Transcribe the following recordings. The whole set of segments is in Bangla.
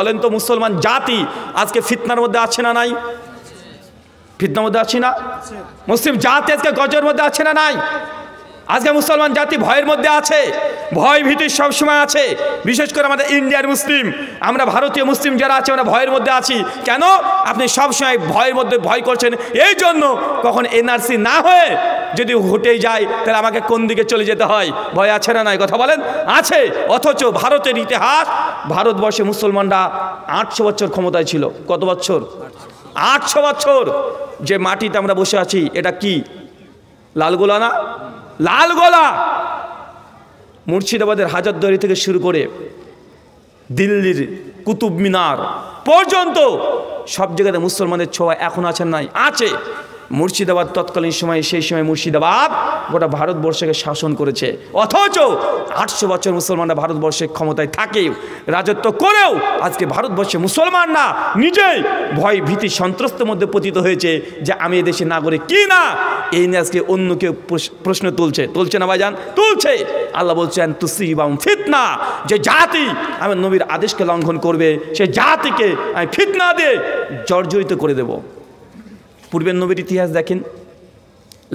বলেন তো মুসলমান জাতি আজকে ফিতনার মধ্যে আছে না নাই? ফিতনার মধ্যে আছে না? মুসলিম জাতি আজকে গজের মধ্যে আছে না নাই? আজকে মুসলমান জাতি ভয়ের মধ্যে আছে, ভয় ভীতি সবসময় আছে। বিশেষ করে আমাদের ইন্ডিয়ার মুসলিম, আমরা ভারতীয় মুসলিম যারা আছে আমরা ভয়ের মধ্যে আছি। কেন? আপনি সবসময় ভয়ের মধ্যে ভয় করছেন এই জন্য, কখন এনআরসি না হয়ে যদি হটেই যায় তাহলে আমাকে কোন দিকে চলে যেতে হয়, ভয় আছে না নাই? কথা বলেন, আছে। অথচ ভারতের ইতিহাস, ভারতবর্ষে মুসলমানরা 800 বছর ক্ষমতায় ছিল। কত বছর? 800 বছর। যে মাটিতে আমরা বসে আছি এটা কি? লালগোলা না? লালগোলা। মুর্শিদাবাদের হাজারদুয়ারি থেকে শুরু করে দিল্লির কুতুব মিনার পর্যন্ত সব জায়গাতে মুসলমানের ছোঁয়া এখন আছে নাই? আছে। মুর্শিদাবাদ তৎকালীন সময়ে, সেই সময় মুর্শিদাবাদ গোটা ভারতবর্ষকে শাসন করেছে। অথচ 800 বছর মুসলমানরা ভারতবর্ষে ক্ষমতায় থাকেও, রাজত্ব করেও আজকে ভারতবর্ষে মুসলমানরা নিজেই ভয় ভীতি সন্ত্রস্তের মধ্যে পতিত হয়েছে যে আমি এদেশের নাগরিক কি না। এই নিয়ে আজকে অন্য কেউ প্রশ্ন তুলছে না ভাইজান? তুলছে। আল্লাহ বলছেন তুসিবাহুম ফিতনা, যে জাতি আমার নবীর আদেশকে লঙ্ঘন করবে সে জাতিকে আমি ফিতনা দিয়ে জর্জরিত করে দেব। পূর্বের নবীর ইতিহাস দেখেন,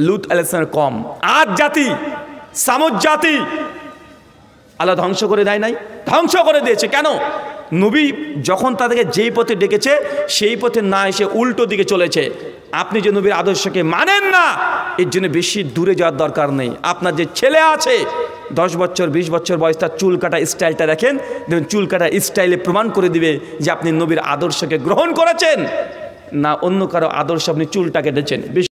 লুত আলাইহিস সালামের কম, আদ জাতি, সামুদ জাতি আল্লাহ ধ্বংস করে দেয় নাই? ধ্বংস করে দিয়েছে। কেন? নবী যখন তাদেরকে যেই পথে ডেকেছে সেই পথে না এসে উল্টো দিকে চলেছে। আপনি যে নবীর আদর্শকে মানেন না, এর জন্য বেশি দূরে যাওয়ার দরকার নেই। আপনার যে ছেলে আছে 10 বছর 20 বছর বয়স, তার চুল কাটা স্টাইলটা দেখেন, দেখুন চুল কাটা স্টাইলে প্রমাণ করে দিবে যে আপনি নবীর আদর্শকে গ্রহণ করেছেন না অন্য কারো আদর্শ আপনি চুলটা কেটেছেন।